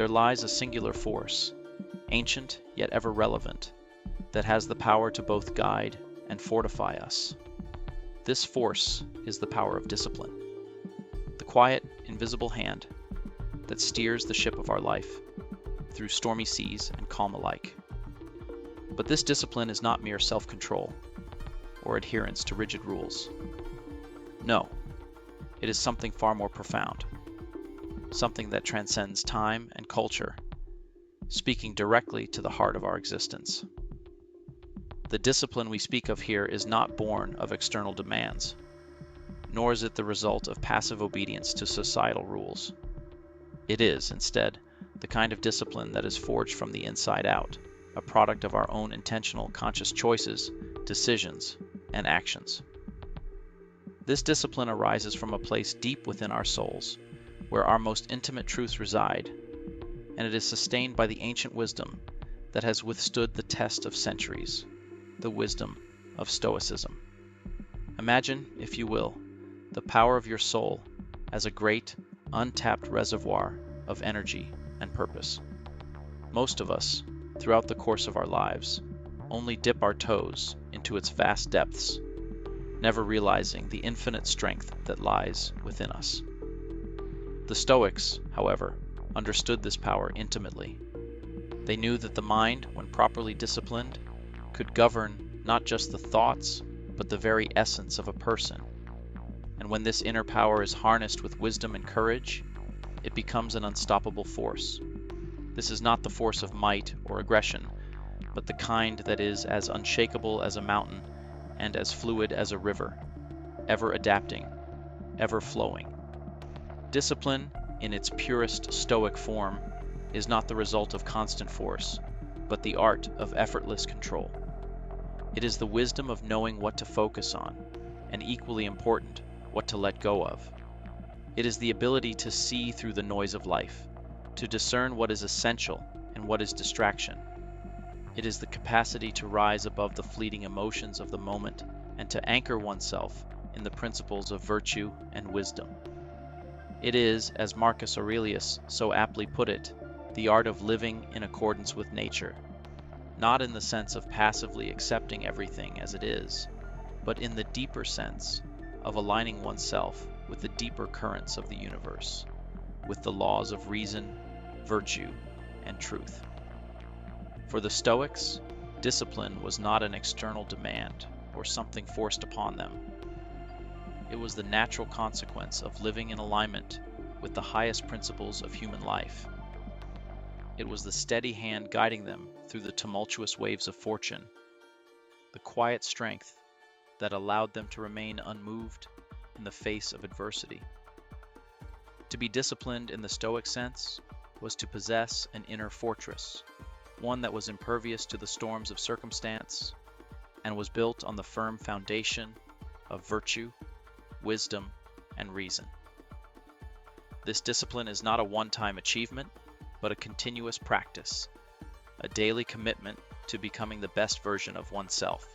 there lies a singular force, ancient yet ever relevant, that has the power to both guide and fortify us. This force is the power of discipline, the quiet, invisible hand that steers the ship of our life through stormy seas and calm alike. But this discipline is not mere self-control or adherence to rigid rules. No, it is something far more profound, something that transcends time and culture, speaking directly to the heart of our existence. The discipline we speak of here is not born of external demands, nor is it the result of passive obedience to societal rules. It is, instead, the kind of discipline that is forged from the inside out, a product of our own intentional, conscious choices, decisions, and actions. This discipline arises from a place deep within our souls, where our most intimate truths reside, and it is sustained by the ancient wisdom that has withstood the test of centuries, the wisdom of Stoicism. Imagine, if you will, the power of your soul as a great, untapped reservoir of energy and purpose. Most of us, throughout the course of our lives, only dip our toes into its vast depths, never realizing the infinite strength that lies within us. The Stoics, however, understood this power intimately. They knew that the mind, when properly disciplined, could govern not just the thoughts, but the very essence of a person. And when this inner power is harnessed with wisdom and courage, it becomes an unstoppable force. This is not the force of might or aggression, but the kind that is as unshakable as a mountain and as fluid as a river, ever adapting, ever flowing. Discipline, in its purest Stoic form, is not the result of constant force, but the art of effortless control. It is the wisdom of knowing what to focus on, and equally important, what to let go of. It is the ability to see through the noise of life, to discern what is essential and what is distraction. It is the capacity to rise above the fleeting emotions of the moment and to anchor oneself in the principles of virtue and wisdom. It is, as Marcus Aurelius so aptly put it, the art of living in accordance with nature, not in the sense of passively accepting everything as it is, but in the deeper sense of aligning oneself with the deeper currents of the universe, with the laws of reason, virtue, and truth. For the Stoics, discipline was not an external demand or something forced upon them. It was the natural consequence of living in alignment with the highest principles of human life. It was the steady hand guiding them through the tumultuous waves of fortune, the quiet strength that allowed them to remain unmoved in the face of adversity. To be disciplined in the Stoic sense was to possess an inner fortress, one that was impervious to the storms of circumstance and was built on the firm foundation of virtue, wisdom, and reason. This discipline is not a one-time achievement, but a continuous practice, a daily commitment to becoming the best version of oneself.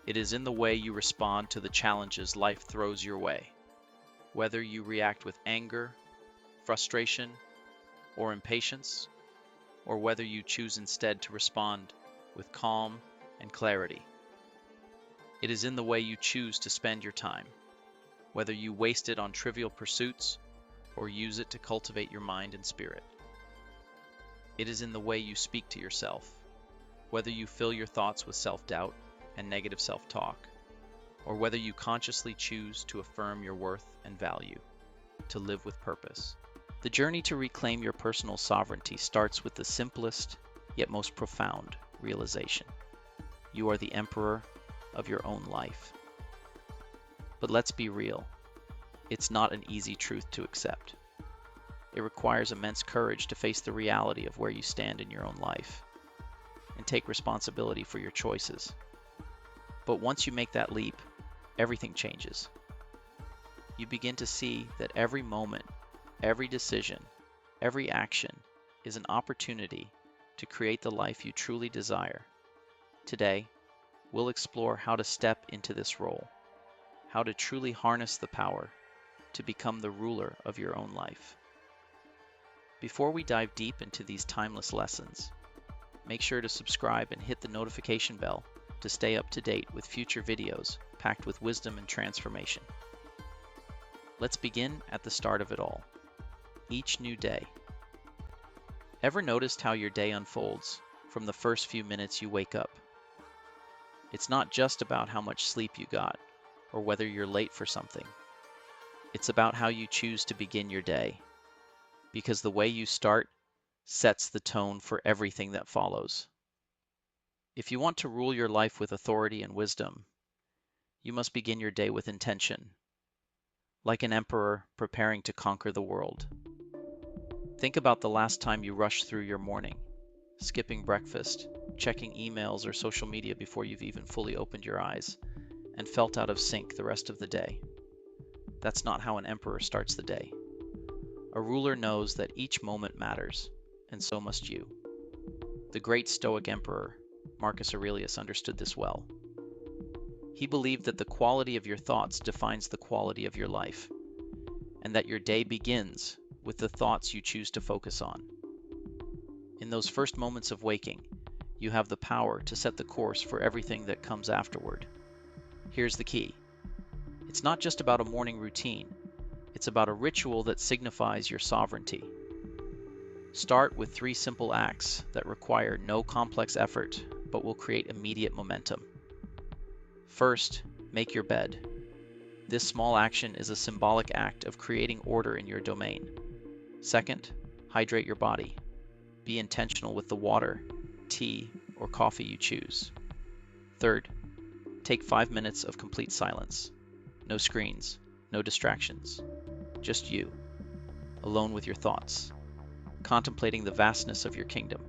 It is in the way you respond to the challenges life throws your way, whether you react with anger, frustration, or impatience, or whether you choose instead to respond with calm and clarity. It is in the way you choose to spend your time, whether you waste it on trivial pursuits or use it to cultivate your mind and spirit. It is in the way you speak to yourself, whether you fill your thoughts with self-doubt and negative self-talk, or whether you consciously choose to affirm your worth and value, to live with purpose. The journey to reclaim your personal sovereignty starts with the simplest yet most profound realization. You are the emperor of your own life. But let's be real, it's not an easy truth to accept. It requires immense courage to face the reality of where you stand in your own life and take responsibility for your choices. But once you make that leap, everything changes. You begin to see that every moment, every decision, every action is an opportunity to create the life you truly desire. Today, we'll explore how to step into this role, how to truly harness the power to become the ruler of your own life. Before we dive deep into these timeless lessons, make sure to subscribe and hit the notification bell to stay up to date with future videos packed with wisdom and transformation. Let's begin at the start of it all. Each new day. Ever noticed how your day unfolds from the first few minutes you wake up? It's not just about how much sleep you got or whether you're late for something. It's about how you choose to begin your day, because the way you start sets the tone for everything that follows. If you want to rule your life with authority and wisdom, you must begin your day with intention, like an emperor preparing to conquer the world. Think about the last time you rushed through your morning, skipping breakfast, checking emails or social media before you've even fully opened your eyes, and felt out of sync the rest of the day. That's not how an emperor starts the day. A ruler knows that each moment matters, and so must you. The great Stoic emperor, Marcus Aurelius, understood this well. He believed that the quality of your thoughts defines the quality of your life, and that your day begins with the thoughts you choose to focus on. In those first moments of waking, you have the power to set the course for everything that comes afterward. Here's the key. It's not just about a morning routine, it's about a ritual that signifies your sovereignty. Start with 3 simple acts that require no complex effort, but will create immediate momentum. First, make your bed. This small action is a symbolic act of creating order in your domain. Second, hydrate your body. Be intentional with the water, tea, or coffee you choose. Third, take 5 minutes of complete silence. No screens, no distractions. Just you, alone with your thoughts, contemplating the vastness of your kingdom.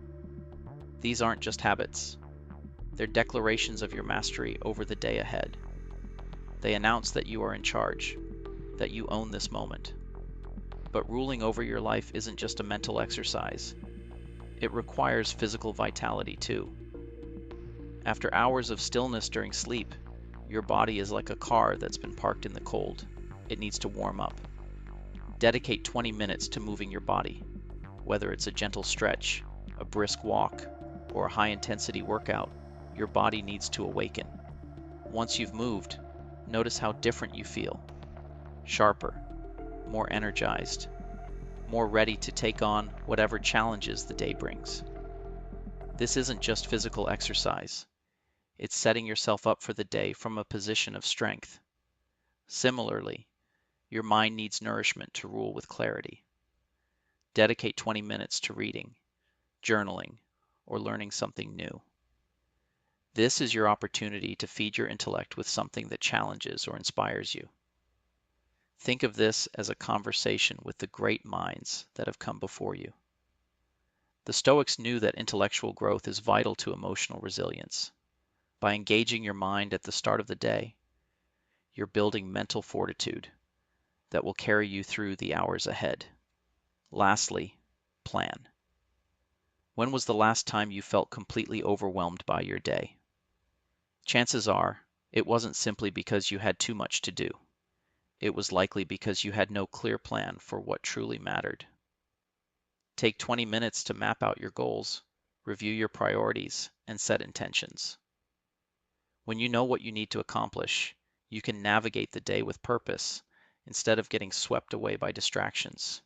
These aren't just habits. They're declarations of your mastery over the day ahead. They announce that you are in charge, that you own this moment. But ruling over your life isn't just a mental exercise. It requires physical vitality too. After hours of stillness during sleep, your body is like a car that's been parked in the cold. It needs to warm up. Dedicate 20 minutes to moving your body, whether it's a gentle stretch, a brisk walk, or a high-intensity workout. Your body needs to awaken. Once you've moved, notice how different you feel. Sharper, more energized, more ready to take on whatever challenges the day brings. This isn't just physical exercise. It's setting yourself up for the day from a position of strength. Similarly, your mind needs nourishment to rule with clarity. Dedicate 20 minutes to reading, journaling, or learning something new. This is your opportunity to feed your intellect with something that challenges or inspires you. Think of this as a conversation with the great minds that have come before you. The Stoics knew that intellectual growth is vital to emotional resilience. By engaging your mind at the start of the day, you're building mental fortitude that will carry you through the hours ahead. Lastly, plan. When was the last time you felt completely overwhelmed by your day? Chances are, it wasn't simply because you had too much to do. It was likely because you had no clear plan for what truly mattered. Take 20 minutes to map out your goals, review your priorities, and set intentions. When you know what you need to accomplish, you can navigate the day with purpose instead of getting swept away by distractions.